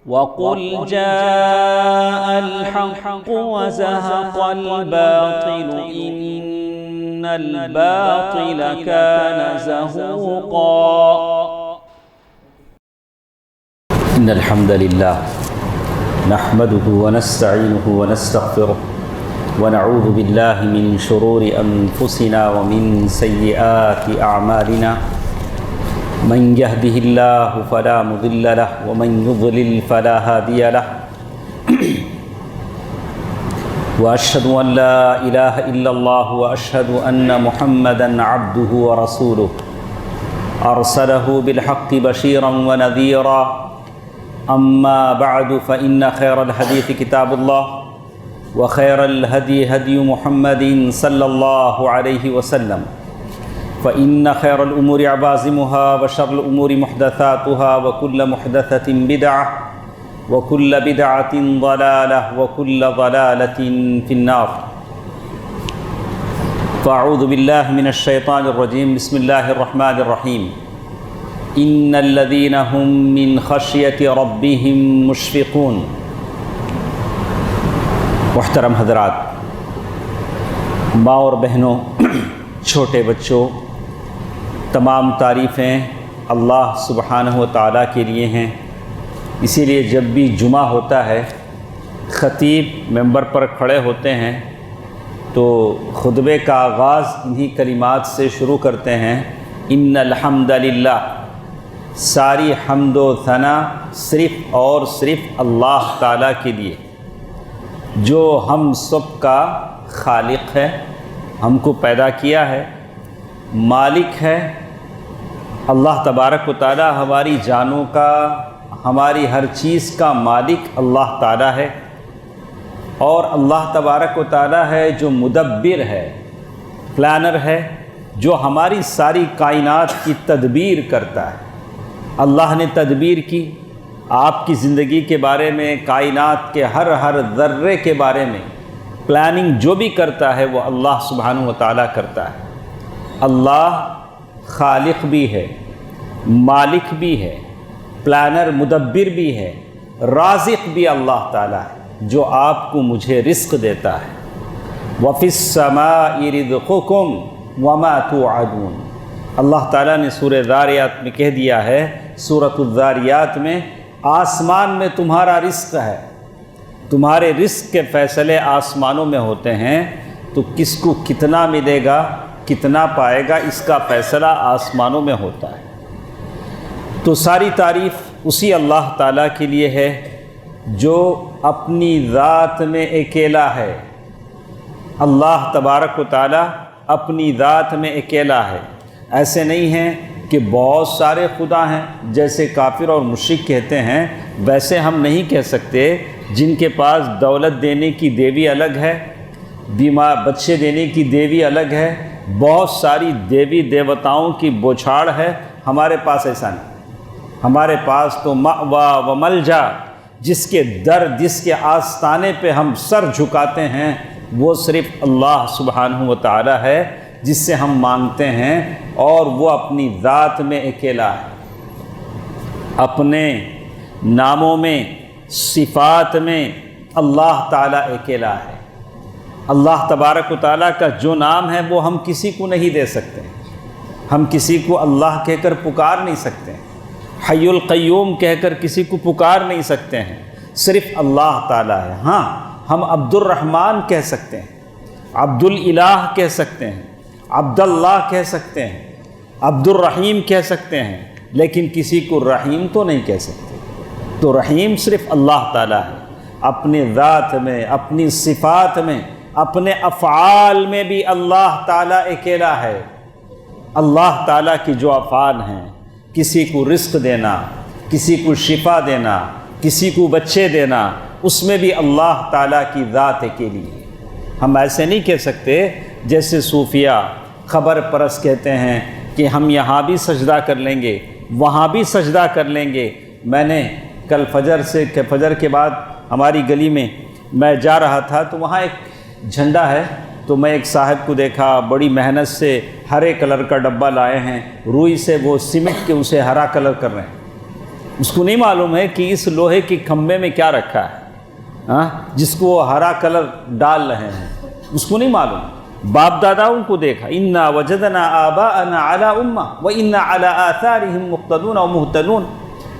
وقل جاء الحق وزهق الباطل إن الباطل كان زهوقا إن الحمد لله نحمده ونستعينه ونستغفره ونعوذ بالله من شرور أنفسنا ومن سيئات أعمالنا من يهده الله فلا مضل له ومن يضلل فلا هادي له وأشهد أن لا إله إلا الله وأشهد أن محمدًا عبده ورسوله أرسله بالحق بشيرا ونذيرا أما بعد فإن خير الحديث كتاب الله وخير الهدي هدي محمد صلى الله عليه وسلم فإن خير الأمور عوازمها وشر الأمور محدثاتها وكل محدثة بدعة وكل بدعة ضلالة وكل ضلالة في النار فأعوذ بالله من الشيطان الرجيم بسم الله الرحمن الرحيم إن الذين هم من خشية ربهم مشفقون محترم حضرات، ماں اور بہنوں، چھوٹے بچوں، تمام تعریفیں اللہ سبحانہ و تعالیٰ کے لیے ہیں۔ اسی لیے جب بھی جمعہ ہوتا ہے، خطیب ممبر پر کھڑے ہوتے ہیں تو خطبے کا آغاز انہی کلمات سے شروع کرتے ہیں، ان الحمد للہ، ساری حمد و ثنا صرف اور صرف اللہ تعالیٰ کے لیے، جو ہم سب کا خالق ہے، ہم کو پیدا کیا ہے، مالک ہے۔ اللہ تبارک و تعالیٰ ہماری جانوں کا، ہماری ہر چیز کا مالک اللہ تعالیٰ ہے، اور اللہ تبارک و تعالیٰ ہے جو مدبر ہے، پلانر ہے، جو ہماری ساری کائنات کی تدبیر کرتا ہے۔ اللہ نے تدبیر کی آپ کی زندگی کے بارے میں، کائنات کے ہر ذرے کے بارے میں پلاننگ جو بھی کرتا ہے وہ اللہ سبحانہ و تعالیٰ کرتا ہے۔ اللہ خالق بھی ہے، مالک بھی ہے، پلانر مدبر بھی ہے، رازق بھی اللہ تعالیٰ ہے، جو آپ کو مجھے رزق دیتا ہے۔ وَفِي السَّمَاءِ رِزْقُكُمْ وَمَا تُوعَدُونَ، اللہ تعالیٰ نے سورہ ذاریات میں کہہ دیا ہے، سورۃ الذاریات میں، آسمان میں تمہارا رزق ہے، تمہارے رزق کے فیصلے آسمانوں میں ہوتے ہیں، تو کس کو کتنا ملے گا، کتنا پائے گا، اس کا فیصلہ آسمانوں میں ہوتا ہے۔ تو ساری تعریف اسی اللہ تعالیٰ کے لیے ہے جو اپنی ذات میں اکیلا ہے۔ اللہ تبارک و تعالیٰ اپنی ذات میں اکیلا ہے۔ ایسے نہیں ہیں کہ بہت سارے خدا ہیں جیسے کافر اور مشرک کہتے ہیں، ویسے ہم نہیں کہہ سکتے۔ جن کے پاس دولت دینے کی دیوی الگ ہے، بیمار بچے دینے کی دیوی الگ ہے، بہت ساری دیوی دیوتاؤں کی بوچھاڑ ہے، ہمارے پاس ایسا نہیں۔ ہمارے پاس تو مأوا و ملجا، جس کے در، جس کے آستانے پہ ہم سر جھکاتے ہیں، وہ صرف اللہ سبحانہ و تعالی ہے، جس سے ہم مانگتے ہیں، اور وہ اپنی ذات میں اکیلا ہے۔ اپنے ناموں میں، صفات میں اللہ تعالیٰ اکیلا ہے۔ اللہ تبارک و تعالیٰ کا جو نام ہے وہ ہم کسی کو نہیں دے سکتے، ہم کسی کو اللہ کہہ کر پکار نہیں سکتے، حی القیوم کہہ کر کسی کو پکار نہیں سکتے ہیں، صرف اللہ تعالیٰ ہے۔ ہاں، ہم عبد الرحمن کہہ سکتے ہیں، عبد الالہ کہہ سکتے ہیں، عبد اللہ کہہ سکتے ہیں، عبد الرحیم کہہ سکتے ہیں، لیکن کسی کو رحیم تو نہیں کہہ سکتے۔ تو رحیم صرف اللہ تعالیٰ ہے، اپنے ذات میں، اپنی صفات میں، اپنے افعال میں بھی اللہ تعالیٰ اکیلا ہے۔ اللہ تعالیٰ کی جو افعال ہیں، کسی کو رزق دینا، کسی کو شفا دینا، کسی کو بچے دینا، اس میں بھی اللہ تعالیٰ کی ذات اکیلی ہے۔ ہم ایسے نہیں کہہ سکتے جیسے صوفیہ خبر پرست کہتے ہیں کہ ہم یہاں بھی سجدہ کر لیں گے، وہاں بھی سجدہ کر لیں گے۔ میں نے کل فجر کے بعد ہماری گلی میں میں جا رہا تھا تو وہاں ایک جھنڈا ہے، تو میں ایک صاحب کو دیکھا، بڑی محنت سے ہرے کلر کا ڈبہ لائے ہیں، روئی سے وہ سیمنٹ کے اسے ہرا کلر کر رہے ہیں۔ اس کو نہیں معلوم ہے کہ اس لوہے کے کھمبے میں کیا رکھا ہے، جس کو وہ ہرا کلر ڈال رہے ہیں، اس کو نہیں معلوم۔ باپ داداؤں کو دیکھا، انا وجدنا آباءنا علی امہ وانا علی آثارہم مقتدون و مہتدون،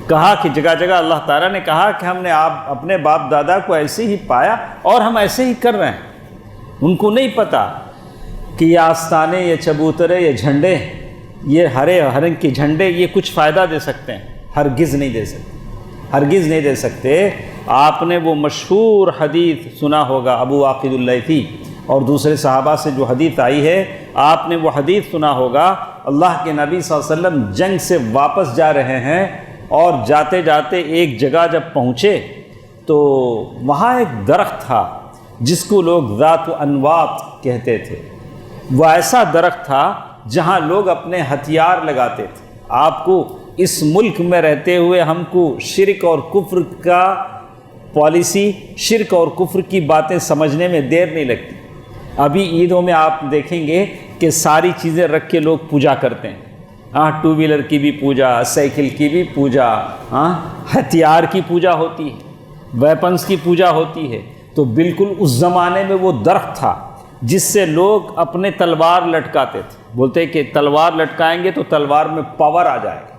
کہا کہ جگہ جگہ اللہ تعالیٰ نے کہا کہ ہم نے اپنے باپ دادا کو ایسے ہی پایا اور ہم ایسے ہی کر رہے ہیں۔ ان کو نہیں پتہ کہ یہ آستانے، یہ چبوترے، یہ جھنڈے، یہ ہرے رنگ کے جھنڈے یہ کچھ فائدہ دے سکتے ہیں؟ ہرگز نہیں دے سکتے، ہرگز نہیں دے سکتے۔ آپ نے وہ مشہور حدیث سنا ہوگا ابو واقد اللیثی اور دوسرے صحابہ سے جو حدیث آئی ہے، آپ نے وہ حدیث سنا ہوگا، اللہ کے نبی صلی اللہ علیہ وسلم جنگ سے واپس جا رہے ہیں اور جاتے جاتے ایک جگہ جب پہنچے تو وہاں ایک درخت تھا جس کو لوگ ذات انواط کہتے تھے۔ وہ ایسا درخت تھا جہاں لوگ اپنے ہتھیار لگاتے تھے۔ آپ کو اس ملک میں رہتے ہوئے ہم کو شرک اور کفر کا پالیسی، شرک اور کفر کی باتیں سمجھنے میں دیر نہیں لگتی۔ ابھی عیدوں میں آپ دیکھیں گے کہ ساری چیزیں رکھ کے لوگ پوجا کرتے ہیں، ٹو ویلر کی بھی پوجا، سائیکل کی بھی پوجا، ہتھیار کی پوجا ہوتی ہے، ویپنز کی پوجا ہوتی ہے۔ تو بالکل اس زمانے میں وہ درخت تھا جس سے لوگ اپنے تلوار لٹکاتے تھے، بولتے کہ تلوار لٹکائیں گے تو تلوار میں پاور آ جائے گا۔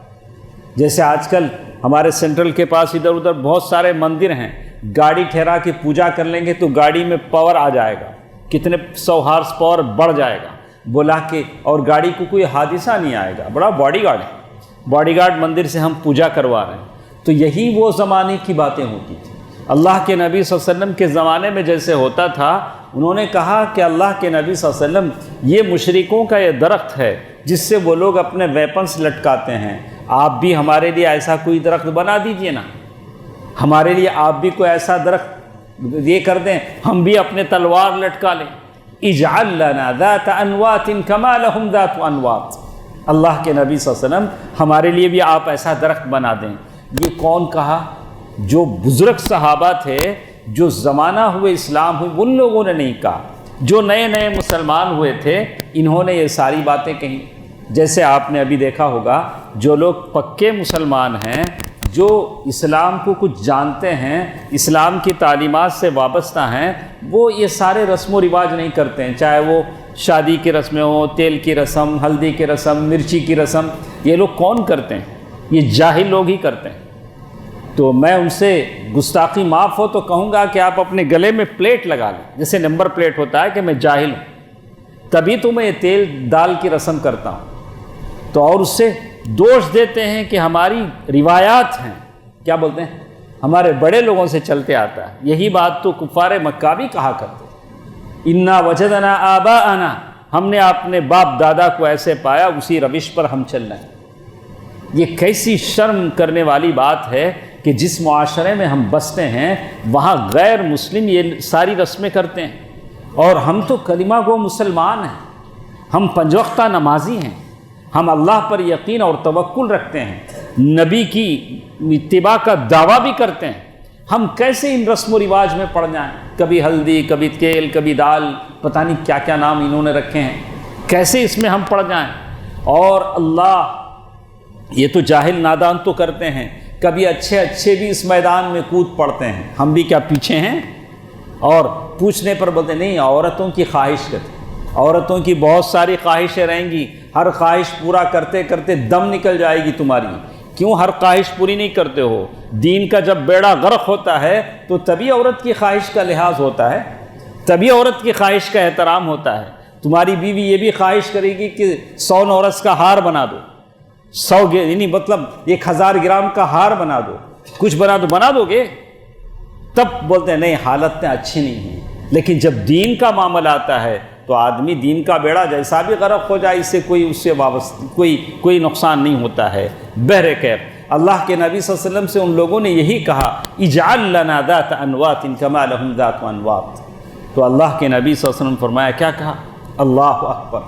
جیسے آج کل ہمارے سینٹرل کے پاس ادھر ادھر بہت سارے مندر ہیں، گاڑی ٹھہرا کے پوجا کر لیں گے تو گاڑی میں پاور آ جائے گا، کتنے 100 ہارس پاور بڑھ جائے گا بولا کہ، اور گاڑی کو کوئی حادثہ نہیں آئے گا، بڑا باڈی گارڈ ہے، باڈی گارڈ مندر سے ہم پوجا کروا رہے ہیں۔ تو یہی وہ زمانے کی باتیں ہوتی تھیں۔ اللہ کے نبی صلی اللہ علیہ وسلم کے زمانے میں جیسے ہوتا تھا، انہوں نے کہا کہ اللہ کے نبی صلی اللہ علیہ وسلم یہ مشرکوں کا یہ درخت ہے جس سے وہ لوگ اپنے ویپنس لٹکاتے ہیں، آپ بھی ہمارے لیے ایسا کوئی درخت بنا دیجئے نا، ہمارے لیے آپ بھی کوئی ایسا درخت یہ کر دیں، ہم بھی اپنے تلوار لٹکا لیں۔ اجعل لنا ذات انواط کما لهم ذات انواط، اللہ کے نبی صلی اللہ علیہ وسلم ہمارے لیے بھی آپ ایسا درخت بنا دیں۔ یہ کون کہا؟ جو بزرگ صحابہ تھے، جو زمانہ ہوئے اسلام ہوئے، ان لوگوں نے نہیں کہا۔ جو نئے نئے مسلمان ہوئے تھے انہوں نے یہ ساری باتیں کہیں۔ جیسے آپ نے ابھی دیکھا ہوگا، جو لوگ پکے مسلمان ہیں، جو اسلام کو کچھ جانتے ہیں، اسلام کی تعلیمات سے وابستہ ہیں، وہ یہ سارے رسم و رواج نہیں کرتے ہیں، چاہے وہ شادی کی رسمیں ہوں، تیل کی رسم، ہلدی کی رسم، مرچی کی رسم، یہ لوگ کون کرتے ہیں؟ یہ جاہل لوگ ہی کرتے ہیں۔ تو میں ان سے گستاخی معاف ہو تو کہوں گا کہ آپ اپنے گلے میں پلیٹ لگا لیں، جیسے نمبر پلیٹ ہوتا ہے کہ میں جاہل ہوں، تبھی تو میں یہ تیل دال کی رسم کرتا ہوں۔ تو اور اس سے دوش دیتے ہیں کہ ہماری روایات ہیں، کیا بولتے ہیں، ہمارے بڑے لوگوں سے چلتے آتا ہے۔ یہی بات تو کفار مکہ بھی کہا کرتے، انا وجدنا آباءنا، ہم نے اپنے باپ دادا کو ایسے پایا، اسی روش پر ہم چل رہے ہیں۔ یہ کیسی شرم کرنے والی بات ہے کہ جس معاشرے میں ہم بستے ہیں وہاں غیر مسلم یہ ساری رسمیں کرتے ہیں، اور ہم تو کلمہ گو مسلمان ہیں، ہم 5 وقتہ نمازی ہیں، ہم اللہ پر یقین اور توکل رکھتے ہیں، نبی کی اتباع کا دعویٰ بھی کرتے ہیں، ہم کیسے ان رسم و رواج میں پڑ جائیں؟ کبھی ہلدی، کبھی تیل، کبھی دال، پتہ نہیں کیا کیا نام انہوں نے رکھے ہیں، کیسے اس میں ہم پڑ جائیں؟ اور اللہ، یہ تو جاہل نادان تو کرتے ہیں، کبھی اچھے اچھے بھی اس میدان میں کود پڑتے ہیں، ہم بھی کیا پیچھے ہیں؟ اور پوچھنے پر بولتے نہیں، عورتوں کی خواہش کرتے، عورتوں کی بہت ساری خواہشیں رہیں گی، ہر خواہش پورا کرتے کرتے دم نکل جائے گی تمہاری۔ کیوں ہر خواہش پوری نہیں کرتے ہو؟ دین کا جب بیڑا غرق ہوتا ہے تو تبھی عورت کی خواہش کا لحاظ ہوتا ہے، تبھی عورت کی خواہش کا احترام ہوتا ہے۔ تمہاری بیوی یہ بھی خواہش کرے گی کہ 100 نورس کا ہار بنا دو، 100 یعنی مطلب 1000 گرام کا ہار بنا دو، کچھ بنا دو گے؟ تب بولتے ہیں نہیں، حالتیں اچھی نہیں ہیں۔ لیکن جب دین کا معاملہ آتا ہے تو آدمی دین کا بیڑا جیسا بھی غرق ہو جائے، اس سے کوئی نقصان نہیں ہوتا ہے۔ بہرکیف اللہ کے نبی صلی اللہ علیہ وسلم سے ان لوگوں نے یہی کہا، اجعل لنا ذات انواط کما لهم ذات انواط۔ تو اللہ کے نبی صلی اللہ علیہ وسلم فرمایا، کیا کہا؟ اللہ اکبر،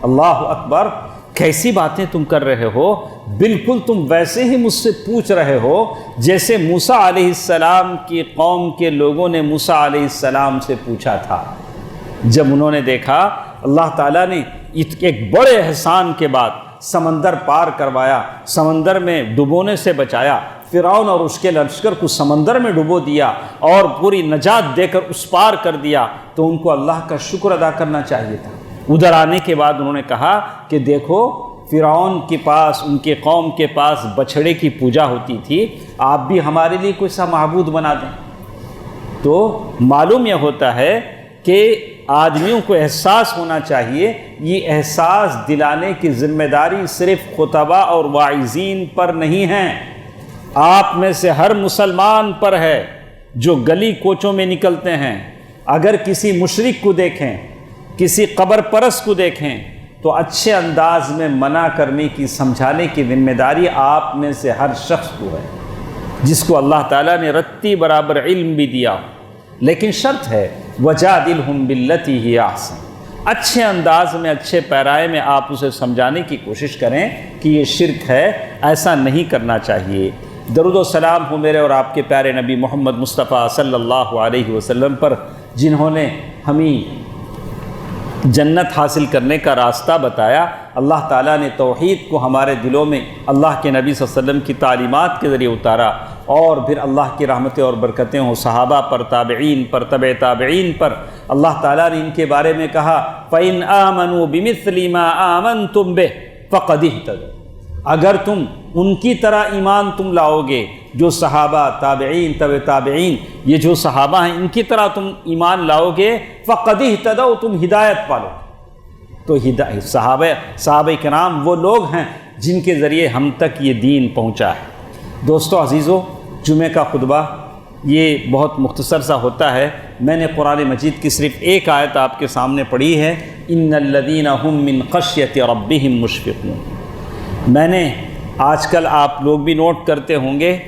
اللہ اکبر، کیسی باتیں تم کر رہے ہو؟ بالکل تم ویسے ہی مجھ سے پوچھ رہے ہو جیسے موسیٰ علیہ السلام کی قوم کے لوگوں نے موسیٰ علیہ السلام سے پوچھا تھا۔ جب انہوں نے دیکھا اللہ تعالیٰ نے ایک بڑے احسان کے بعد سمندر پار کروایا، سمندر میں ڈبونے سے بچایا، فرعون اور اس کے لشکر کو سمندر میں ڈبو دیا اور پوری نجات دے کر اس پار کر دیا، تو ان کو اللہ کا شکر ادا کرنا چاہیے تھا۔ ادھر آنے کے بعد انہوں نے کہا کہ دیکھو فرعون کے پاس، ان کے قوم کے پاس بچھڑے کی پوجا ہوتی تھی، آپ بھی ہمارے لیے کوئی سا معبود بنا دیں۔ تو معلوم یہ ہوتا ہے کہ آدمیوں کو احساس ہونا چاہیے، یہ احساس دلانے کی ذمہ داری صرف خطباء اور واعظین پر نہیں ہے، آپ میں سے ہر مسلمان پر ہے جو گلی کوچوں میں نکلتے ہیں۔ اگر کسی مشرک کو دیکھیں، کسی قبر پرست کو دیکھیں تو اچھے انداز میں منع کرنے کی، سمجھانے کی ذمہ داری آپ میں سے ہر شخص کو ہے، جس کو اللہ تعالیٰ نے رتی برابر علم بھی دیا۔ لیکن شرط ہے وَجَادِلْهُمْ بِالَّتِي هِيَ أَحْسَنُ، اچھے انداز میں، اچھے پیرائے میں آپ اسے سمجھانے کی کوشش کریں کہ یہ شرک ہے، ایسا نہیں کرنا چاہیے۔ درود و سلام ہو میرے اور آپ کے پیارے نبی محمد مصطفیٰ صلی اللہ علیہ وسلم پر، جنہوں نے ہمیں جنت حاصل کرنے کا راستہ بتایا۔ اللہ تعالیٰ نے توحید کو ہمارے دلوں میں اللہ کے نبی صلی اللہ علیہ وسلم کی تعلیمات کے ذریعے اتارا، اور پھر اللہ کی رحمتیں اور برکتیں ہوں صحابہ پر، تابعین پر، تبع تابعین پر۔ اللہ تعالیٰ نے ان کے بارے میں کہا فَإِنْ آمَنُوا بِمِثْلِ مَا آمَنْتُمْ بِهِ فَقَدِ اهْتَدَوْا، اگر تم ان کی طرح ایمان تم لاؤ گے، جو صحابہ، تابعین، تبع تابعین، یہ جو صحابہ ہیں ان کی طرح تم ایمان لاؤ گے، فَقَدِ اهْتَدَوْا، تم ہدایت پالو۔ تو صحابہ کرام وہ لوگ ہیں جن کے ذریعے ہم تک یہ دین پہنچا ہے۔ دوستو عزیزو، جمعہ کا خطبہ یہ بہت مختصر سا ہوتا ہے۔ میں نے قرآن مجید کی صرف ایک آیت آپ کے سامنے پڑھی ہے، إِنَّ الَّذِينَ هُم مِّن خَشْيَةِ رَبِّهِم مُشْفِقُونَ۔ میں نے آج کل آپ لوگ بھی نوٹ کرتے ہوں گے،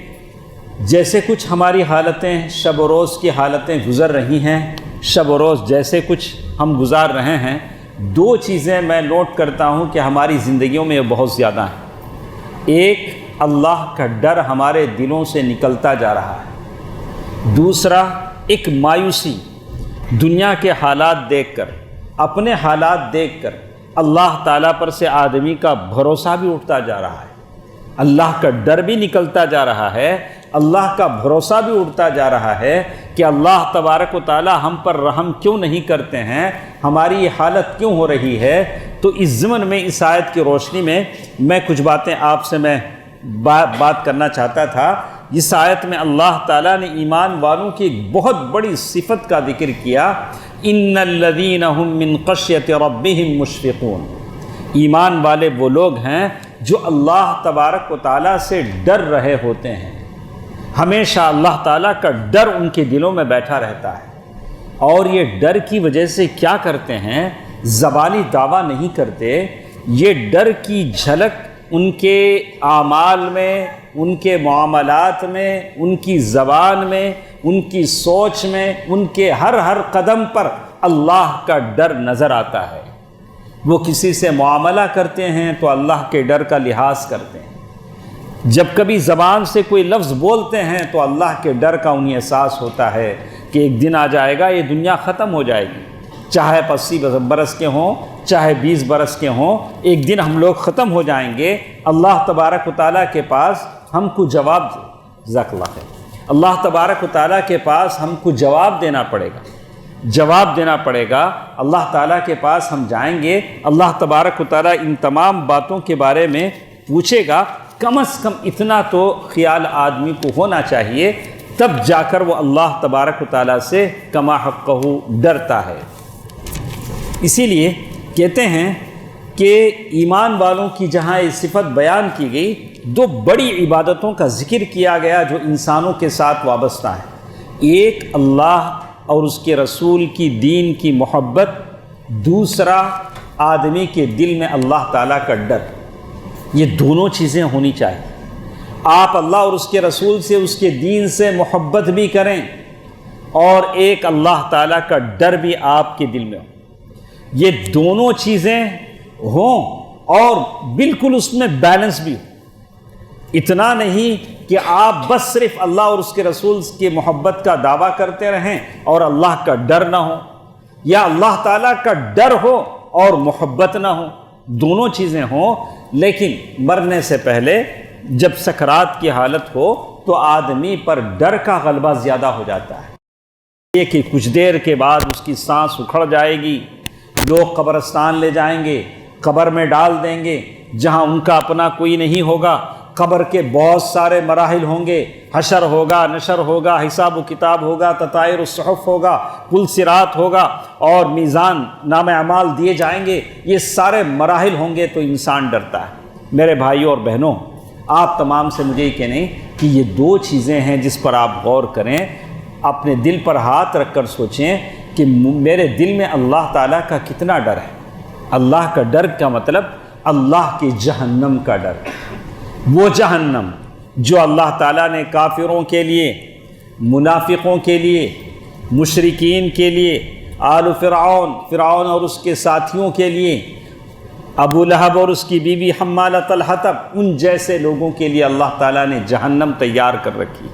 جیسے کچھ ہماری حالتیں شب و روز کی حالتیں گزر رہی ہیں، شب و روز جیسے کچھ ہم گزار رہے ہیں، دو چیزیں میں نوٹ کرتا ہوں کہ ہماری زندگیوں میں بہت زیادہ ہیں۔ ایک، اللہ کا ڈر ہمارے دلوں سے نکلتا جا رہا ہے۔ دوسرا، ایک مایوسی، دنیا کے حالات دیکھ کر، اپنے حالات دیکھ کر اللہ تعالیٰ پر سے آدمی کا بھروسہ بھی اٹھتا جا رہا ہے، اللہ کا ڈر بھی نکلتا جا رہا ہے، اللہ کا بھروسہ بھی اٹھتا جا رہا ہے کہ اللہ تبارک و تعالیٰ ہم پر رحم کیوں نہیں کرتے ہیں، ہماری یہ حالت کیوں ہو رہی ہے۔ تو اس ضمن میں، اس آیت کی روشنی میں کچھ باتیں آپ سے میں بات کرنا چاہتا تھا۔ اس آیت میں اللہ تعالیٰ نے ایمان والوں کی ایک بہت بڑی صفت کا ذکر کیا، إِنَّ الَّذِينَ هُم مِّن خَشْيَةِ رَبِّهِم مُشْفِقُونَ۔ ایمان والے وہ لوگ ہیں جو اللہ تبارک و تعالیٰ سے ڈر رہے ہوتے ہیں، ہمیشہ اللہ تعالیٰ کا ڈر ان کے دلوں میں بیٹھا رہتا ہے۔ اور یہ ڈر کی وجہ سے کیا کرتے ہیں، زبانی دعویٰ نہیں کرتے، یہ ڈر کی جھلک ان کے اعمال میں، ان کے معاملات میں، ان کی زبان میں، ان کی سوچ میں، ان کے ہر قدم پر اللہ کا ڈر نظر آتا ہے۔ وہ کسی سے معاملہ کرتے ہیں تو اللہ کے ڈر کا لحاظ کرتے ہیں، جب کبھی زبان سے کوئی لفظ بولتے ہیں تو اللہ کے ڈر کا انہیں احساس ہوتا ہے کہ ایک دن آ جائے گا یہ دنیا ختم ہو جائے گی، چاہے 80 برس کے ہوں، چاہے 20 برس کے ہوں، ایک دن ہم لوگ ختم ہو جائیں گے۔ اللہ تبارک و تعالیٰ کے پاس ہم کو جواب اللہ تبارک و تعالیٰ کے پاس ہم کو جواب دینا پڑے گا، اللہ تعالیٰ کے پاس ہم جائیں گے، اللہ تبارک و تعالیٰ ان تمام باتوں کے بارے میں پوچھے گا۔ کم از کم اتنا تو خیال آدمی کو ہونا چاہیے، تب جا کر وہ اللہ تبارک و تعالیٰ سے کما حقہ ڈرتا ہے۔ اسی لیے کہتے ہیں کہ ایمان والوں کی جہاں یہ صفت بیان کی گئی، دو بڑی عبادتوں کا ذکر کیا گیا جو انسانوں کے ساتھ وابستہ ہیں، ایک اللہ اور اس کے رسول کی دین کی محبت، دوسرا آدمی کے دل میں اللہ تعالیٰ کا ڈر۔ یہ دونوں چیزیں ہونی چاہیے۔ آپ اللہ اور اس کے رسول سے، اس کے دین سے محبت بھی کریں، اور ایک اللہ تعالیٰ کا ڈر بھی آپ کے دل میں ہو۔ یہ دونوں چیزیں ہوں اور بالکل اس میں بیلنس بھی ہو۔ اتنا نہیں کہ آپ بس صرف اللہ اور اس کے رسول کی محبت کا دعویٰ کرتے رہیں اور اللہ کا ڈر نہ ہو، یا اللہ تعالیٰ کا ڈر ہو اور محبت نہ ہو، دونوں چیزیں ہوں، لیکن مرنے سے پہلے جب سکرات کی حالت ہو تو آدمی پر ڈر کا غلبہ زیادہ ہو جاتا ہے، یہ کہ کچھ دیر کے بعد اس کی سانس اکھڑ جائے گی، لوگ قبرستان لے جائیں گے، قبر میں ڈال دیں گے جہاں ان کا اپنا کوئی نہیں ہوگا، قبر کے بہت سارے مراحل ہوں گے، حشر ہوگا، نشر ہوگا، حساب و کتاب ہوگا، تطائر الصحف ہوگا، پل صراط ہوگا اور میزان نام اعمال دیے جائیں گے، یہ سارے مراحل ہوں گے تو انسان ڈرتا ہے۔ میرے بھائیوں اور بہنوں، آپ تمام سے مجھے یہ کہنے کہ یہ دو چیزیں ہیں جس پر آپ غور کریں، اپنے دل پر ہاتھ رکھ کر سوچیں کہ میرے دل میں اللہ تعالیٰ کا کتنا ڈر ہے۔ اللہ کا ڈر کا مطلب اللہ کی جہنم کا ڈر، وہ جہنم جو اللہ تعالیٰ نے کافروں کے لیے، منافقوں کے لیے، مشرکین کے لیے، آل فرعون اور اس کے ساتھیوں کے لیے، ابو لہب اور اس کی بیوی حمالۃ الحطب، ان جیسے لوگوں کے لیے اللہ تعالیٰ نے جہنم تیار کر رکھی۔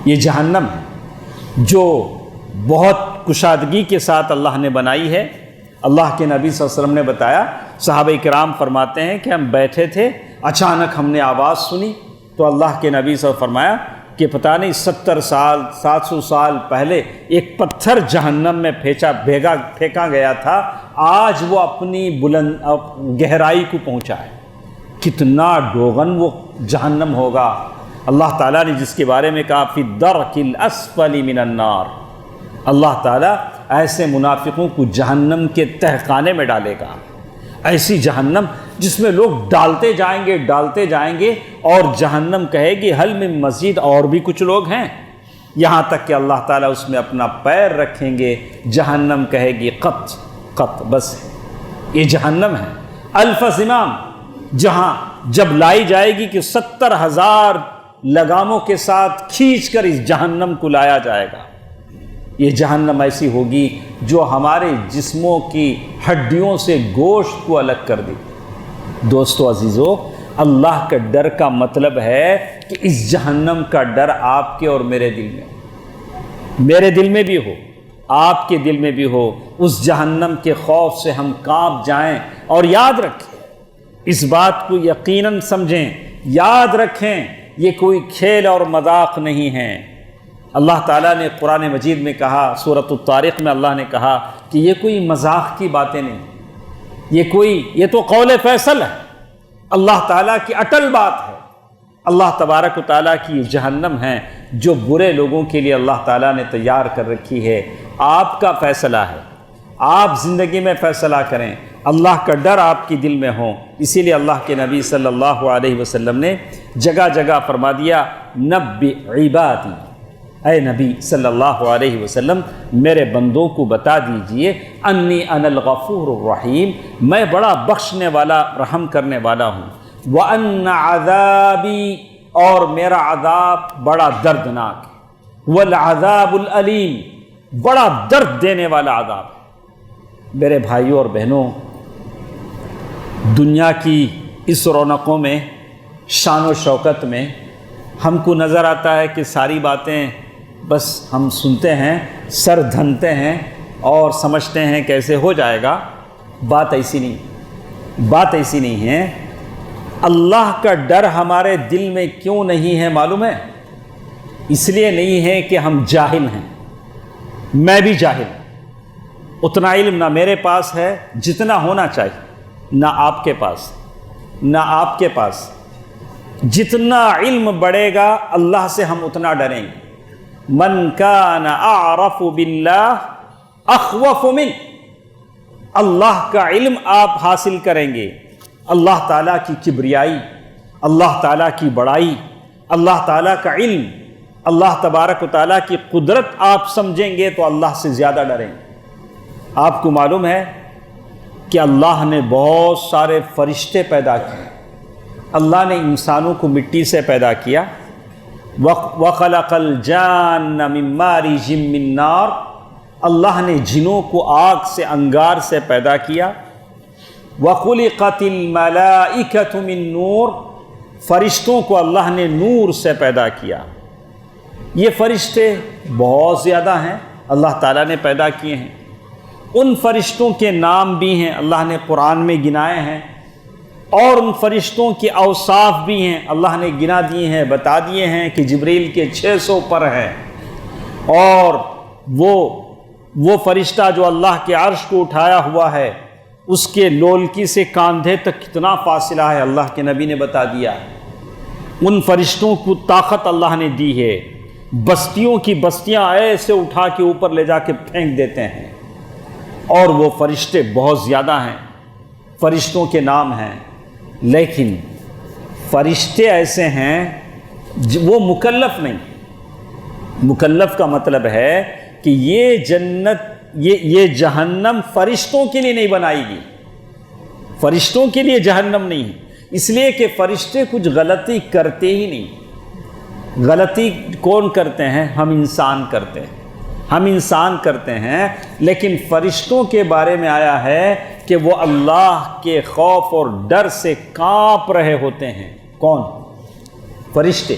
یہ جہنم ہے جو بہت کشادگی کے ساتھ اللہ نے بنائی ہے۔ اللہ کے نبی صلی اللہ علیہ وسلم نے بتایا، صحابہ کرام فرماتے ہیں کہ ہم بیٹھے تھے، اچانک ہم نے آواز سنی تو اللہ کے نبی صلی اللہ علیہ وسلم فرمایا کہ پتہ نہیں 70 سال 700 سال پہلے ایک پتھر جہنم میں پھینکا گیا تھا، آج وہ اپنی بلند گہرائی کو پہنچا ہے۔ کتنا ڈوغن وہ جہنم ہوگا۔ اللہ تعالیٰ نے جس کے بارے میں کہا فی الدرک الاسفل من النار، اللہ تعالیٰ ایسے منافقوں کو جہنم کے تہخانے میں ڈالے گا، ایسی جہنم جس میں لوگ ڈالتے جائیں گے اور جہنم کہے گی حل من مزید، اور بھی کچھ لوگ ہیں، یہاں تک کہ اللہ تعالیٰ اس میں اپنا پیر رکھیں گے، جہنم کہے گی قط بس یہ جہنم ہے۔ الف زمام، جہاں جب لائی جائے گی کہ 70,000 لگاموں کے ساتھ کھینچ کر اس جہنم کو لایا جائے گا۔ یہ جہنم ایسی ہوگی جو ہمارے جسموں کی ہڈیوں سے گوشت کو الگ کر دے۔ دوستو عزیزو، اللہ کا ڈر کا مطلب ہے کہ اس جہنم کا ڈر آپ کے اور میرے دل میں بھی ہو، آپ کے دل میں بھی ہو، اس جہنم کے خوف سے ہم کانپ جائیں۔ اور یاد رکھیں، اس بات کو یقیناً سمجھیں، یاد رکھیں، یہ کوئی کھیل اور مذاق نہیں ہے۔ اللہ تعالیٰ نے قرآن مجید میں کہا، سورۃ الطارق میں اللہ نے کہا کہ یہ کوئی مذاق کی باتیں نہیں، یہ تو قول فیصل ہے، اللہ تعالیٰ کی اٹل بات ہے۔ اللہ تبارک و تعالیٰ کی یہ جہنم ہے جو برے لوگوں کے لیے اللہ تعالیٰ نے تیار کر رکھی ہے۔ آپ کا فیصلہ ہے، آپ زندگی میں فیصلہ کریں، اللہ کا ڈر آپ کی دل میں ہو۔ اسی لیے اللہ کے نبی صلی اللہ علیہ وسلم نے جگہ جگہ فرما دیا، نبئ عبادی، اے نبی صلی اللہ علیہ وسلم میرے بندوں کو بتا دیجئے، انی انا الغفور الرحیم، میں بڑا بخشنے والا رحم کرنے والا ہوں، وان عذابی، اور میرا عذاب بڑا دردناک ہے، والعذاب العلیم، بڑا درد دینے والا عذاب ہے۔ میرے بھائیوں اور بہنوں، دنیا کی اس رونقوں میں، شان و شوکت میں ہم کو نظر آتا ہے کہ ساری باتیں بس ہم سنتے ہیں، سر دھنتے ہیں اور سمجھتے ہیں کیسے ہو جائے گا۔ بات ایسی نہیں ہے۔ اللہ کا ڈر ہمارے دل میں کیوں نہیں ہے معلوم ہے؟ اس لیے نہیں ہے کہ ہم جاہل ہیں، میں بھی جاہل ہوں، اتنا علم نہ میرے پاس ہے جتنا ہونا چاہیے، نہ آپ کے پاس۔ جتنا علم بڑھے گا اللہ سے ہم اتنا ڈریں گے۔ من کان اعرف باللہ اخوف من، اللہ کا علم آپ حاصل کریں گے، اللہ تعالیٰ کی کبریائی، اللہ تعالیٰ کی بڑائی، اللہ تعالیٰ کا علم، اللہ تبارک و تعالیٰ کی قدرت آپ سمجھیں گے تو اللہ سے زیادہ ڈریں گے۔ آپ کو معلوم ہے کہ اللہ نے بہت سارے فرشتے پیدا کیے، اللہ نے انسانوں کو مٹی سے پیدا کیا، وَخَلَقَ الْجَانَّ مِن مَّارِجٍ مِّن نَّارٍ، اللہ نے جنوں کو آگ سے، انگار سے پیدا کیا، وَخُلِقَتِ الْمَلَائِكَةُ مِن نُّورٍ، فرشتوں کو اللہ نے نور سے پیدا کیا۔ یہ فرشتے بہت زیادہ ہیں، اللہ تعالیٰ نے پیدا کیے ہیں۔ ان فرشتوں کے نام بھی ہیں، اللہ نے قرآن میں گنائے ہیں۔ اور ان فرشتوں کے اوصاف بھی ہیں، اللہ نے گنا دیے ہیں، بتا دیے ہیں کہ جبریل کے 600 پر ہیں، اور وہ فرشتہ جو اللہ کے عرش کو اٹھایا ہوا ہے اس کے لولکی سے کاندھے تک کتنا فاصلہ ہے، اللہ کے نبی نے بتا دیا۔ ان فرشتوں کو طاقت اللہ نے دی ہے، بستیوں کی بستیاں ایسے اٹھا کے اوپر لے جا کے پھینک دیتے ہیں، اور وہ فرشتے بہت زیادہ ہیں، فرشتوں کے نام ہیں، لیکن فرشتے ایسے ہیں وہ مکلف نہیں۔ مکلف کا مطلب ہے کہ یہ جنت یہ جہنم فرشتوں کے لیے نہیں بنائی گئی، فرشتوں کے لیے جہنم نہیں ہے، اس لیے کہ فرشتے کچھ غلطی کرتے ہی نہیں۔ غلطی کون کرتے ہیں؟ ہم انسان کرتے ہیں، ہم انسان کرتے ہیں، لیکن فرشتوں کے بارے میں آیا ہے کہ وہ اللہ کے خوف اور ڈر سے کانپ رہے ہوتے ہیں۔ کون؟ فرشتے۔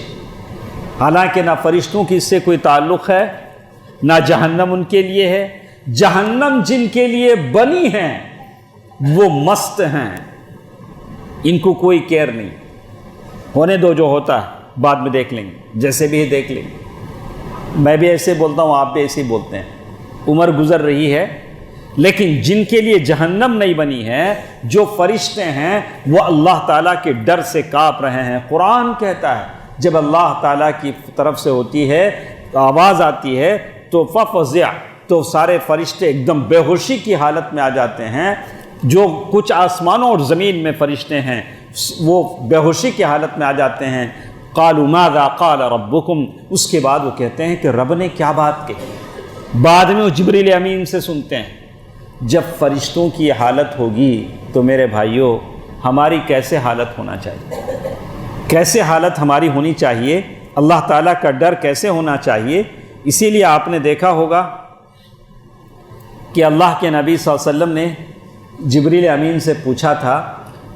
حالانکہ نہ فرشتوں کی اس سے کوئی تعلق ہے، نہ جہنم ان کے لیے ہے۔ جہنم جن کے لیے بنی ہیں وہ مست ہیں، ان کو کوئی کیئر نہیں، ہونے دو، جو ہوتا ہے بعد میں دیکھ لیں گے، جیسے بھی دیکھ لیں گے۔ میں بھی ایسے بولتا ہوں، آپ بھی ایسے ہی بولتے ہیں، عمر گزر رہی ہے، لیکن جن کے لیے جہنم نہیں بنی ہے، جو فرشتے ہیں، وہ اللہ تعالیٰ کے ڈر سے کانپ رہے ہیں۔ قرآن کہتا ہے جب اللہ تعالیٰ کی طرف سے ہوتی ہے، آواز آتی ہے تو ففزع، تو سارے فرشتے ایک دم بے ہوشی کی حالت میں آ جاتے ہیں۔ جو کچھ آسمانوں اور زمین میں فرشتے ہیں وہ بے ہوشی کی حالت میں آ جاتے ہیں۔ قالوا ماذا قال ربکم، اس کے بعد وہ کہتے ہیں کہ رب نے کیا بات کہی۔ بعد میں وہ جبریل امین سے سنتے ہیں۔ جب فرشتوں کی حالت ہوگی تو میرے بھائیوں ہماری کیسے حالت ہونا چاہیے، کیسے حالت ہماری ہونی چاہیے، اللہ تعالیٰ کا ڈر کیسے ہونا چاہیے۔ اسی لیے آپ نے دیکھا ہوگا کہ اللہ کے نبی صلی اللہ علیہ وسلم نے جبریل امین سے پوچھا تھا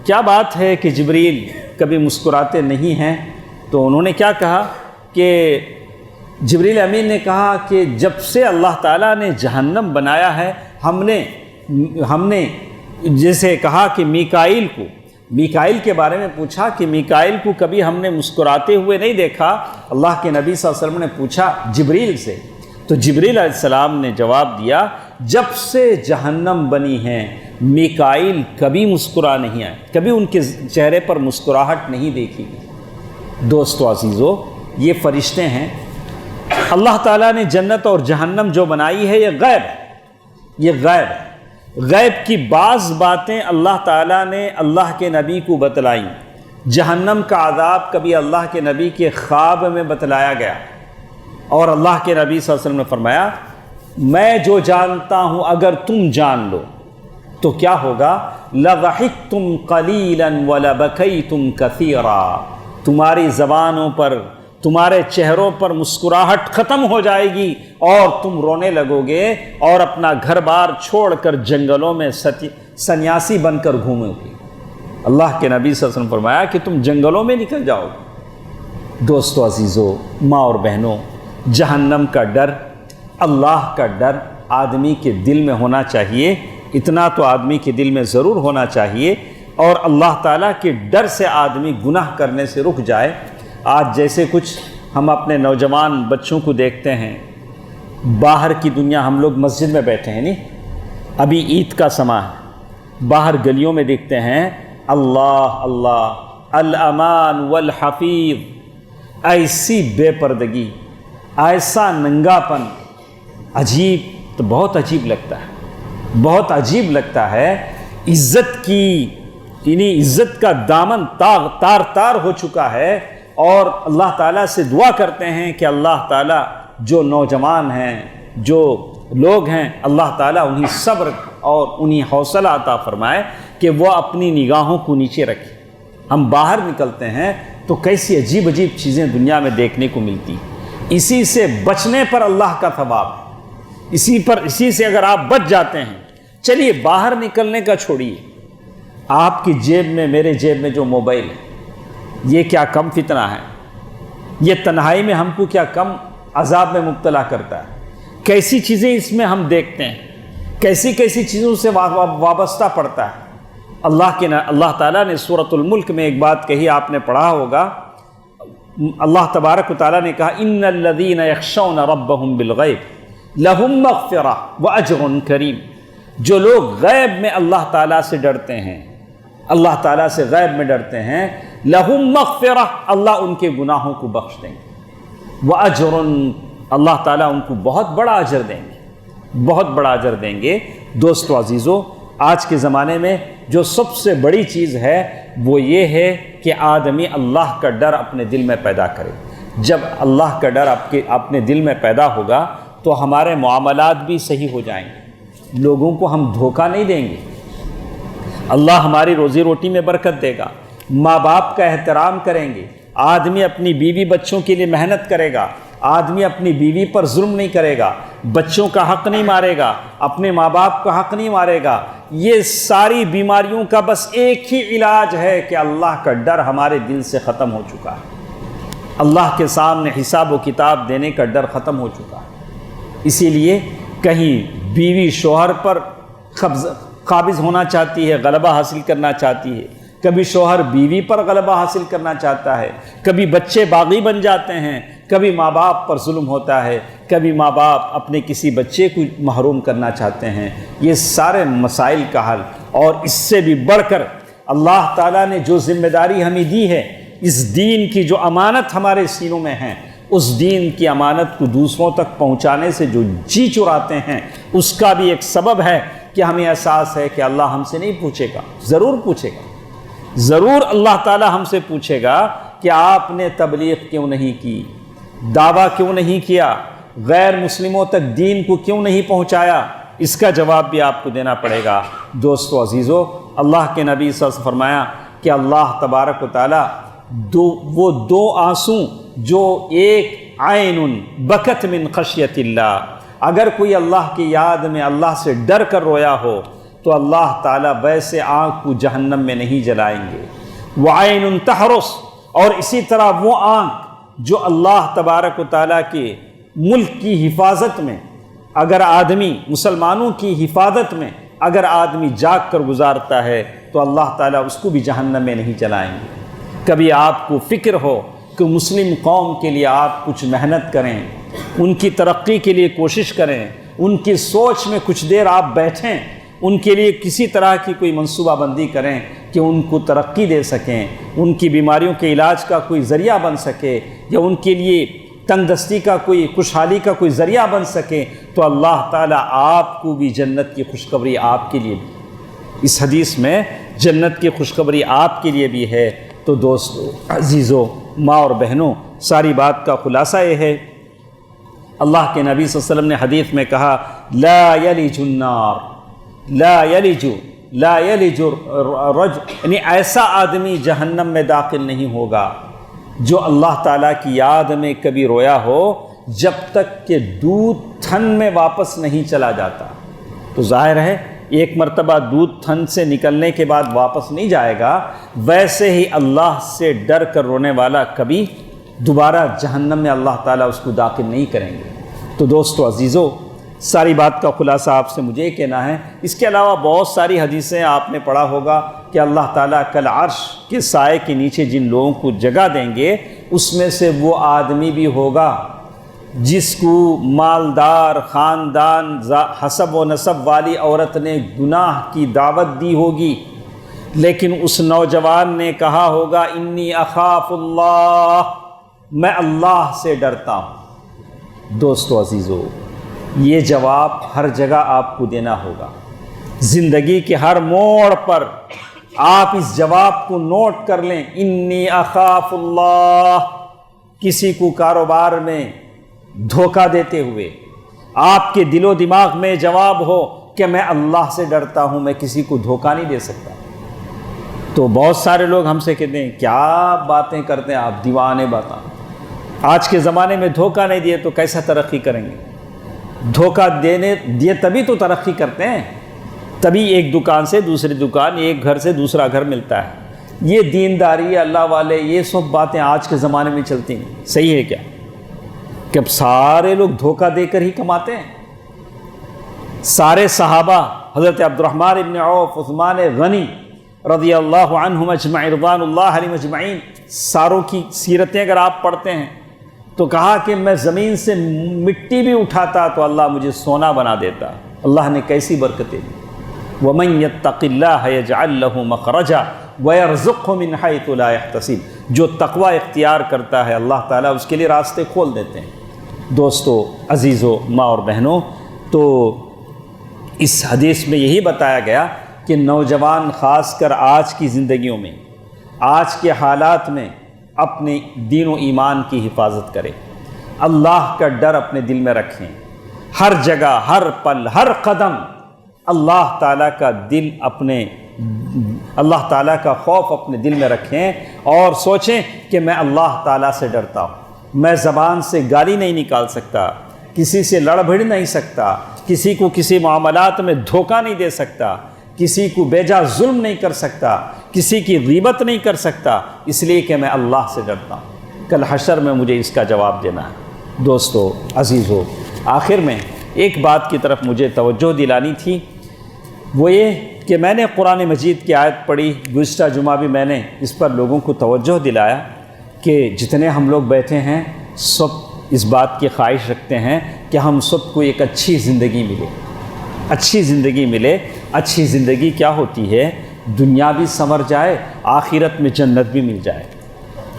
کیا بات ہے کہ جبریل کبھی مسکراتے نہیں ہیں، تو انہوں نے کیا کہا کہ جبریل امین نے کہا کہ جب سے اللہ تعالیٰ نے جہنم بنایا ہے ہم نے جیسے کہا کہ میکائیل کے بارے میں پوچھا کہ میکائیل کو کبھی ہم نے مسکراتے ہوئے نہیں دیکھا۔ اللہ کے نبی صلی اللہ علیہ وسلم نے پوچھا جبریل سے، تو جبریل علیہ السلام نے جواب دیا جب سے جہنم بنی ہے میکائیل کبھی مسکرا نہیں آئے، کبھی ان کے چہرے پر مسکراہٹ نہیں دیکھی گئی۔ دوستو عزیزو، یہ فرشتے ہیں۔ اللہ تعالیٰ نے جنت اور جہنم جو بنائی ہے یہ غیب ہے، یہ غیب ہے۔ غیب کی بعض باتیں اللہ تعالیٰ نے اللہ کے نبی کو بتلائیں۔ جہنم کا عذاب کبھی اللہ کے نبی کے خواب میں بتلایا گیا، اور اللہ کے نبی صلی اللہ علیہ وسلم نے فرمایا میں جو جانتا ہوں اگر تم جان لو تو کیا ہوگا، لَضَحِكْتُمْ قَلِيلًا وَلَبَكَيْتُمْ كَثِيرًا، تمہاری زبانوں پر، تمہارے چہروں پر مسکراہٹ ختم ہو جائے گی اور تم رونے لگو گے اور اپنا گھر بار چھوڑ کر جنگلوں میں سنیاسی بن کر گھومو گے۔ اللہ کے نبی صلی اللہ علیہ وسلم فرمایا کہ تم جنگلوں میں نکل جاؤ گے۔ دوستو عزیزو، ماں اور بہنوں، جہنم کا ڈر، اللہ کا ڈر آدمی کے دل میں ہونا چاہیے۔ اتنا تو آدمی کے دل میں ضرور ہونا چاہیے، اور اللہ تعالیٰ کے ڈر سے آدمی گناہ کرنے سے رک جائے۔ آج جیسے کچھ ہم اپنے نوجوان بچوں کو دیکھتے ہیں، باہر کی دنیا، ہم لوگ مسجد میں بیٹھے ہیں، نہیں ابھی عید کا سماں ہے، باہر گلیوں میں دیکھتے ہیں اللہ اللہ الامان والحفیظ، ایسی بے پردگی، ایسا ننگا پن، عجیب، تو بہت عجیب لگتا ہے، بہت عجیب لگتا ہے۔ عزت کی یعنی عزت کا دامن تار تار ہو چکا ہے، اور اللہ تعالیٰ سے دعا کرتے ہیں کہ اللہ تعالیٰ جو نوجوان ہیں، جو لوگ ہیں، اللہ تعالیٰ انہیں صبر اور انہیں حوصلہ عطا فرمائے کہ وہ اپنی نگاہوں کو نیچے رکھیں۔ ہم باہر نکلتے ہیں تو کیسی عجیب عجیب چیزیں دنیا میں دیکھنے کو ملتی، اسی سے بچنے پر اللہ کا ثواب ہے، اسی سے اگر آپ بچ جاتے ہیں۔ چلیے باہر نکلنے کا چھوڑیے، آپ کی جیب میں، میرے جیب میں جو موبائل ہے، یہ کیا کم فتنہ ہے، یہ تنہائی میں ہم کو کیا کم عذاب میں مبتلا کرتا ہے۔ کیسی چیزیں اس میں ہم دیکھتے ہیں، کیسی کیسی چیزوں سے وابستہ پڑتا ہے۔ اللہ تعالیٰ نے سورۃ الملک میں ایک بات کہی، آپ نے پڑھا ہوگا، اللہ تبارک و تعالیٰ نے کہا ان الذین یخشون ربهم بالغیب لہم مغفرہ واجر کریم، جو لوگ غیب میں اللہ تعالیٰ سے ڈرتے ہیں، اللہ تعالیٰ سے غیب میں ڈرتے ہیں، لہم مغفرہ، اللہ ان کے گناہوں کو بخش دیں گے، واجر، اللہ تعالیٰ ان کو بہت بڑا اجر دیں گے، بہت بڑا اجر دیں گے۔ دوستو عزیزو، آج کے زمانے میں جو سب سے بڑی چیز ہے وہ یہ ہے کہ آدمی اللہ کا ڈر اپنے دل میں پیدا کرے۔ جب اللہ کا ڈر اپنے دل میں پیدا ہوگا تو ہمارے معاملات بھی صحیح ہو جائیں گے، لوگوں کو ہم دھوکہ نہیں دیں گے، اللہ ہماری روزی روٹی میں برکت دے گا، ماں باپ کا احترام کریں گے، آدمی اپنی بیوی بچوں کے لیے محنت کرے گا، آدمی اپنی بیوی پر ظلم نہیں کرے گا، بچوں کا حق نہیں مارے گا، اپنے ماں باپ کا حق نہیں مارے گا۔ یہ ساری بیماریوں کا بس ایک ہی علاج ہے کہ اللہ کا ڈر ہمارے دل سے ختم ہو چکا ہے، اللہ کے سامنے حساب و کتاب دینے کا ڈر ختم ہو چکا ہے۔ اسی لیے کہیں بیوی شوہر پر قابض ہونا چاہتی ہے، غلبہ حاصل کرنا چاہتی ہے، کبھی شوہر بیوی پر غلبہ حاصل کرنا چاہتا ہے، کبھی بچے باغی بن جاتے ہیں، کبھی ماں باپ پر ظلم ہوتا ہے، کبھی ماں باپ اپنے کسی بچے کو محروم کرنا چاہتے ہیں۔ یہ سارے مسائل کا حل، اور اس سے بھی بڑھ کر اللہ تعالیٰ نے جو ذمہ داری ہمیں دی ہے، اس دین کی جو امانت ہمارے سینوں میں ہے، اس دین کی امانت کو دوسروں تک پہنچانے سے جو جی چراتے ہیں، اس کا بھی ایک سبب ہے کہ ہمیں احساس ہے کہ اللہ ہم سے نہیں پوچھے گا، ضرور پوچھے گا، ضرور اللہ تعالیٰ ہم سے پوچھے گا کہ آپ نے تبلیغ کیوں نہیں کی، دعویٰ کیوں نہیں کیا، غیر مسلموں تک دین کو کیوں نہیں پہنچایا، اس کا جواب بھی آپ کو دینا پڑے گا۔ دوستو عزیزو، اللہ کے نبی صلی اللہ علیہ وسلم فرمایا کہ اللہ تبارک و تعالیٰ وہ دو آنسو جو ایک عین بکت من خشیت اللہ، اگر کوئی اللہ کی یاد میں اللہ سے ڈر کر رویا ہو تو اللہ تعالیٰ ویسے آنکھ کو جہنم میں نہیں جلائیں گے۔ وعین تحرس، اور اسی طرح وہ آنکھ جو اللہ تبارک و تعالیٰ کے ملک کی حفاظت میں، اگر آدمی مسلمانوں کی حفاظت میں اگر آدمی جاگ کر گزارتا ہے تو اللہ تعالیٰ اس کو بھی جہنم میں نہیں جلائیں گے۔ کبھی آپ کو فکر ہو کہ مسلم قوم کے لیے آپ کچھ محنت کریں، ان کی ترقی کے لیے کوشش کریں، ان کی سوچ میں کچھ دیر آپ بیٹھیں، ان کے لیے کسی طرح کی کوئی منصوبہ بندی کریں کہ ان کو ترقی دے سکیں، ان کی بیماریوں کے علاج کا کوئی ذریعہ بن سکے، یا ان کے لیے تندرستی کا کوئی، خوشحالی کا کوئی ذریعہ بن سکے، تو اللہ تعالیٰ آپ کو بھی جنت کی خوشخبری آپ کے لیے بھی، اس حدیث میں جنت کی خوشخبری آپ کے لیے بھی ہے۔ تو دوستو عزیزو، ماں اور بہنوں، ساری بات کا خلاصہ یہ ہے، اللہ کے نبی صلی اللہ علیہ وسلم نے حدیث میں کہا لا یلج النار، لا یلج الرجل، یعنی ایسا آدمی جہنم میں داخل نہیں ہوگا جو اللہ تعالیٰ کی یاد میں کبھی رویا ہو جب تک کہ دودھ تھن میں واپس نہیں چلا جاتا۔ تو ظاہر ہے ایک مرتبہ دودھ تھن سے نکلنے کے بعد واپس نہیں جائے گا، ویسے ہی اللہ سے ڈر کر رونے والا کبھی دوبارہ جہنم میں اللہ تعالیٰ اس کو داخل نہیں کریں گے۔ تو دوستو عزیزو، ساری بات کا خلاصہ آپ سے مجھے یہ کہنا ہے، اس کے علاوہ بہت ساری حدیثیں آپ نے پڑھا ہوگا کہ اللہ تعالیٰ کل عرش کے سائے کے نیچے جن لوگوں کو جگہ دیں گے، اس میں سے وہ آدمی بھی ہوگا جس کو مالدار خاندان حسب و نسب والی عورت نے گناہ کی دعوت دی ہوگی، لیکن اس نوجوان نے کہا ہوگا انی اخاف اللہ، میں اللہ سے ڈرتا ہوں۔ دوستو عزیزو، یہ جواب ہر جگہ آپ کو دینا ہوگا، زندگی کے ہر موڑ پر آپ اس جواب کو نوٹ کر لیں، انی اخاف اللہ۔ کسی کو کاروبار میں دھوکہ دیتے ہوئے آپ کے دل و دماغ میں جواب ہو کہ میں اللہ سے ڈرتا ہوں، میں کسی کو دھوکہ نہیں دے سکتا، تو بہت سارے لوگ ہم سے کہتے ہیں کیا باتیں کرتے ہیں آپ، دیوانے باتاں۔ آج کے زمانے میں دھوکہ نہیں دیے تو کیسا ترقی کریں گے؟ دھوکہ دیے تبھی تو ترقی کرتے ہیں، تبھی ایک دکان سے دوسری دکان، ایک گھر سے دوسرا گھر ملتا ہے۔ یہ دینداری، اللہ والے، یہ سب باتیں آج کے زمانے میں چلتی ہیں، صحیح ہے کیا کہ اب سارے لوگ دھوکہ دے کر ہی کماتے ہیں؟ سارے صحابہ، حضرت عبد الرحمن ابن عوف، عثمان غنی، رضی اللہ عنہم اجمعین رضوان اللہ علیہم اجمعین، ساروں کی سیرتیں اگر آپ پڑھتے ہیں تو کہا کہ میں زمین سے مٹی بھی اٹھاتا تو اللہ مجھے سونا بنا دیتا۔ اللہ نے کیسی برکتیں دی۔ وَمَن يَتَّقِ اللَّهَ يَجْعَل لَّهُ مَخْرَجًا وَيَرْزُقْهُ مِنْ حَيْثُ لَا يَحْتَسِبُ، جو تقوی اختیار کرتا ہے اللہ تعالیٰ اس کے لیے راستے کھول دیتے ہیں۔ دوستو، عزیزو، ماں اور بہنوں، تو اس حدیث میں یہی بتایا گیا کہ نوجوان خاص کر آج کی زندگیوں میں، آج کے حالات میں اپنے دین و ایمان کی حفاظت کریں، اللہ کا ڈر اپنے دل میں رکھیں، ہر جگہ، ہر پل، ہر قدم اللہ تعالیٰ کا اللہ تعالیٰ کا خوف اپنے دل میں رکھیں اور سوچیں کہ میں اللہ تعالیٰ سے ڈرتا ہوں، میں زبان سے گالی نہیں نکال سکتا، کسی سے لڑ بھڑ نہیں سکتا، کسی کو کسی معاملات میں دھوکہ نہیں دے سکتا، کسی کو بیجا ظلم نہیں کر سکتا، کسی کی غیبت نہیں کر سکتا، اس لیے کہ میں اللہ سے ڈرتا ہوں، کل حشر میں مجھے اس کا جواب دینا ہے۔ دوستو، عزیزو، آخر میں ایک بات کی طرف مجھے توجہ دلانی تھی، وہ یہ کہ میں نے قرآن مجید کی آیت پڑھی، گزشتہ جمعہ بھی میں نے اس پر لوگوں کو توجہ دلایا کہ جتنے ہم لوگ بیٹھے ہیں سب اس بات کی خواہش رکھتے ہیں کہ ہم سب کو ایک اچھی زندگی ملے، اچھی زندگی ملے۔ اچھی زندگی کیا ہوتی ہے؟ دنیا بھی سنور جائے، آخرت میں جنت بھی مل جائے۔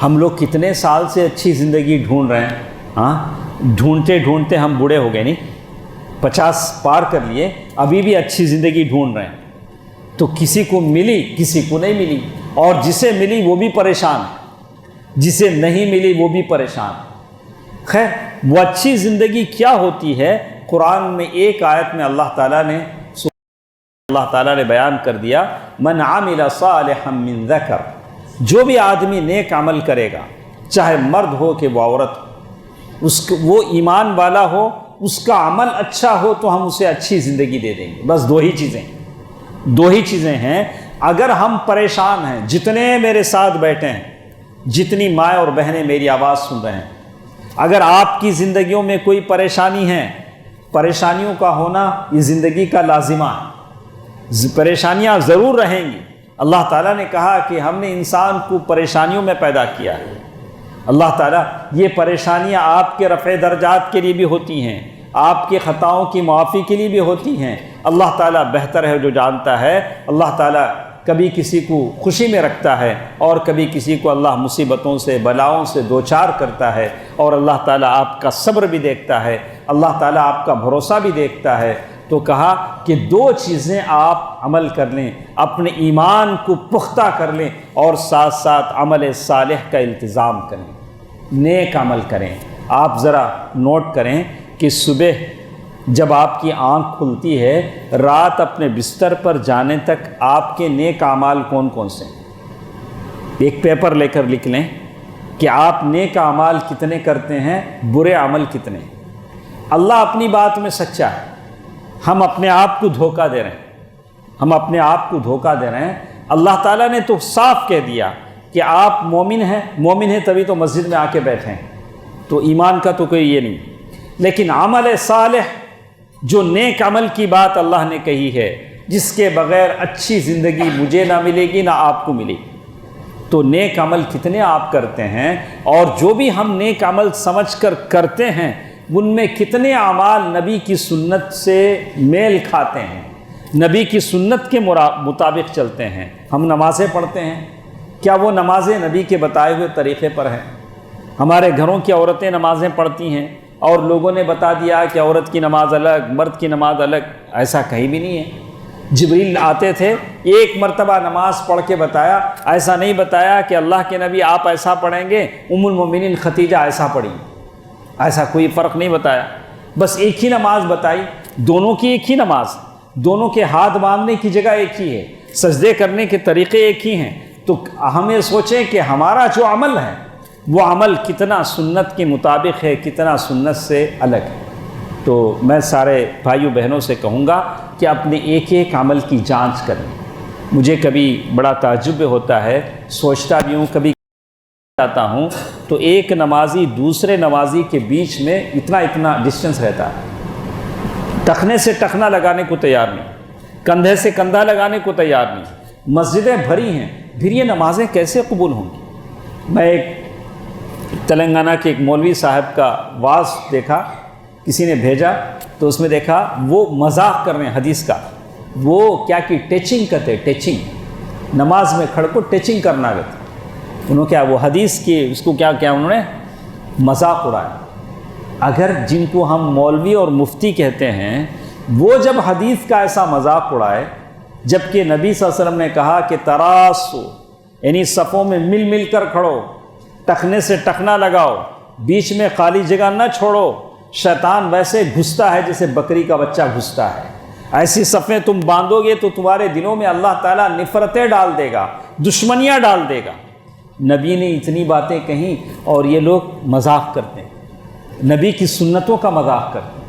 ہم لوگ کتنے سال سے اچھی زندگی ڈھونڈ رہے ہیں، ڈھونڈتے ڈھونڈتے ہم بوڑھے ہو گئے، نہیں 50 پار کر لیے، ابھی بھی اچھی زندگی ڈھونڈ رہے ہیں۔ تو کسی کو ملی، کسی کو نہیں ملی، اور جسے ملی وہ بھی پریشان، جسے نہیں ملی وہ بھی پریشان۔ خیر، وہ اچھی زندگی کیا ہوتی ہے؟ قرآن میں ایک آیت میں اللہ تعالیٰ نے بیان کر دیا، من عامل صالحا من ذکر، جو بھی آدمی نیک عمل کرے گا، چاہے مرد ہو کہ وہ عورت ہو، وہ ایمان والا ہو، اس کا عمل اچھا ہو تو ہم اسے اچھی زندگی دے دیں گے۔ بس دو ہی چیزیں ہیں۔ اگر ہم پریشان ہیں، جتنے میرے ساتھ بیٹھے ہیں، جتنی مائیں اور بہنیں میری آواز سن رہے ہیں، اگر آپ کی زندگیوں میں کوئی پریشانی ہے، پریشانیوں کا ہونا یہ زندگی کا لازمہ ہے، پریشانیاں ضرور رہیں گی۔ اللہ تعالیٰ نے کہا کہ ہم نے انسان کو پریشانیوں میں پیدا کیا ہے۔ اللہ تعالیٰ یہ پریشانیاں آپ کے رفع درجات کے لیے بھی ہوتی ہیں، آپ کے خطاؤں کی معافی کے لیے بھی ہوتی ہیں۔ اللہ تعالیٰ بہتر ہے جو جانتا ہے۔ اللہ تعالیٰ کبھی کسی کو خوشی میں رکھتا ہے اور کبھی کسی کو اللہ مصیبتوں سے، بلاؤں سے دوچار کرتا ہے، اور اللہ تعالیٰ آپ کا صبر بھی دیکھتا ہے، اللہ تعالیٰ آپ کا بھروسہ بھی دیکھتا ہے۔ تو کہا کہ دو چیزیں آپ عمل کر لیں، اپنے ایمان کو پختہ کر لیں اور ساتھ ساتھ عمل صالح کا التزام کریں، نیک عمل کریں۔ آپ ذرا نوٹ کریں کہ صبح جب آپ کی آنکھ کھلتی ہے، رات اپنے بستر پر جانے تک آپ کے نیک اعمال کون کون سے ہیں؟ ایک پیپر لے کر لکھ لیں کہ آپ نیک اعمال کتنے کرتے ہیں، برے عمل کتنے ہیں۔ اللہ اپنی بات میں سچا ہے، ہم اپنے آپ کو دھوکہ دے رہے ہیں، اللہ تعالیٰ نے تو صاف کہہ دیا کہ آپ مومن ہیں تبھی تو مسجد میں آ کے بیٹھے ہیں، تو ایمان کا تو کوئی یہ نہیں۔ لیکن عمل صالح، جو نیک عمل کی بات اللہ نے کہی ہے، جس کے بغیر اچھی زندگی مجھے نہ ملے گی نہ آپ کو ملے گی، تو نیک عمل کتنے آپ کرتے ہیں، اور جو بھی ہم نیک عمل سمجھ کر کرتے ہیں ان میں کتنے اعمال نبی کی سنت سے میل کھاتے ہیں، نبی کی سنت کے مطابق چلتے ہیں۔ ہم نمازیں پڑھتے ہیں، کیا وہ نمازیں نبی کے بتائے ہوئے طریقے پر ہیں؟ ہمارے گھروں کی عورتیں نمازیں پڑھتی ہیں اور لوگوں نے بتا دیا کہ عورت کی نماز الگ، مرد کی نماز الگ، ایسا کہیں بھی نہیں ہے۔ جبریل آتے تھے، ایک مرتبہ نماز پڑھ کے بتایا، ایسا نہیں بتایا کہ اللہ کے نبی آپ ایسا پڑھیں گے، ام المومنین ختیجہ ایسا پڑھی، ایسا کوئی فرق نہیں بتایا، بس ایک ہی نماز بتائی، دونوں کی ایک ہی نماز، دونوں کے ہاتھ باندھنے کی جگہ ایک ہی ہے، سجدے کرنے کے طریقے ایک ہی ہیں۔ تو ہم یہ سوچیں کہ ہمارا جو عمل ہے وہ عمل کتنا سنت کے مطابق ہے، کتنا سنت سے الگ ہے۔ تو میں سارے بھائیوں بہنوں سے کہوں گا کہ اپنے ایک ایک عمل کی جانچ کریں۔ مجھے کبھی بڑا تعجب ہوتا ہے، سوچتا بھی ہوں، کبھی جاتا ہوں تو ایک نمازی دوسرے نمازی کے بیچ میں اتنا ڈسٹنس رہتا ہے، ٹخنے سے ٹخنا لگانے کو تیار نہیں، کندھے سے کندھا لگانے کو تیار نہیں، مسجدیں بھری ہیں، پھر یہ نمازیں کیسے قبول ہوں گی؟ میں ایک تلنگانہ کے ایک مولوی صاحب کا واعظ دیکھا، کسی نے بھیجا، تو اس میں دیکھا وہ مذاق کر رہے ہیں حدیث کا، وہ کیا کی ٹیچنگ کرتے، ٹیچنگ، نماز میں کھڑ کو ٹیچنگ کرنا گئے، انہوں کیا وہ حدیث کی اس کو کیا انہوں نے مذاق اڑایا۔ اگر جن کو ہم مولوی اور مفتی کہتے ہیں وہ جب حدیث کا ایسا مذاق اڑائے، جبکہ نبی صلی اللہ علیہ وسلم نے کہا کہ تراسو، یعنی صفوں میں مل مل کر کھڑو، ٹخنے سے ٹخنا لگاؤ، بیچ میں خالی جگہ نہ چھوڑو، شیطان ویسے گھستا ہے جیسے بکری کا بچہ گھستا ہے، ایسی صفیں تم باندھو گے تو تمہارے دلوں میں اللہ تعالیٰ نفرتیں ڈال دے گا، دشمنیاں ڈال دے گا۔ نبی نے اتنی باتیں کہیں اور یہ لوگ مذاق کرتے ہیں، نبی کی سنتوں کا مذاق کرتے ہیں۔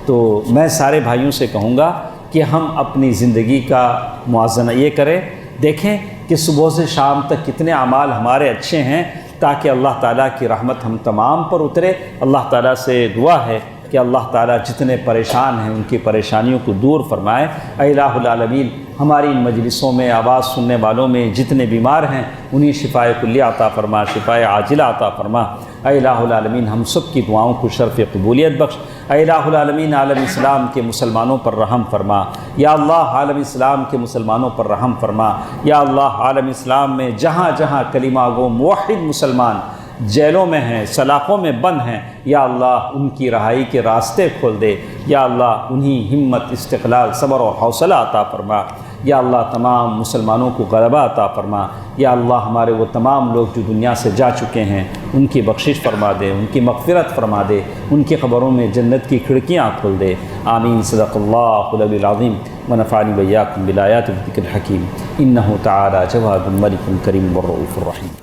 تو میں سارے بھائیوں سے کہوں گا کہ ہم اپنی زندگی کا موازنہ یہ کریں، دیکھیں کہ صبح سے شام تک کتنے اعمال ہمارے اچھے ہیں، تاکہ اللہ تعالیٰ کی رحمت ہم تمام پر اترے۔ اللہ تعالیٰ سے دعا ہے کہ اللہ تعالیٰ جتنے پریشان ہیں ان کی پریشانیوں کو دور فرمائے۔ اے الہ العالمین، ہماری ان مجلسوں میں آواز سننے والوں میں جتنے بیمار ہیں انہیں شفائے کلیہ عطا فرما، شفائے عاجلہ عطا فرما۔ اے الہ العالمین، ہم سب کی دعاؤں کو شرف قبولیت بخش۔ اے الہ العالمین، عالم اسلام کے مسلمانوں پر رحم فرما۔ یا اللہ، عالم اسلام کے مسلمانوں پر رحم فرما۔ یا اللہ، عالم اسلام میں جہاں جہاں کلمہ گو موحد مسلمان جیلوں میں ہیں، سلاخوں میں بند ہیں، یا اللہ ان کی رہائی کے راستے کھول دے۔ یا اللہ انہیں ہمت، استقلال، صبر و حوصلہ عطا فرما۔ یا اللہ تمام مسلمانوں کو غلبہ عطا فرما۔ یا اللہ ہمارے وہ تمام لوگ جو دنیا سے جا چکے ہیں ان کی بخشش فرما دے، ان کی مغفرت فرما دے، ان کی قبروں میں جنت کی کھڑکیاں کھول دے۔ آمین۔ صدق اللہ العلی العظیم ونفعنی وإياكم بالآیات والذکر الحکیم۔ انہ تعالی جواد ملک کریم والرؤوف الرحیم۔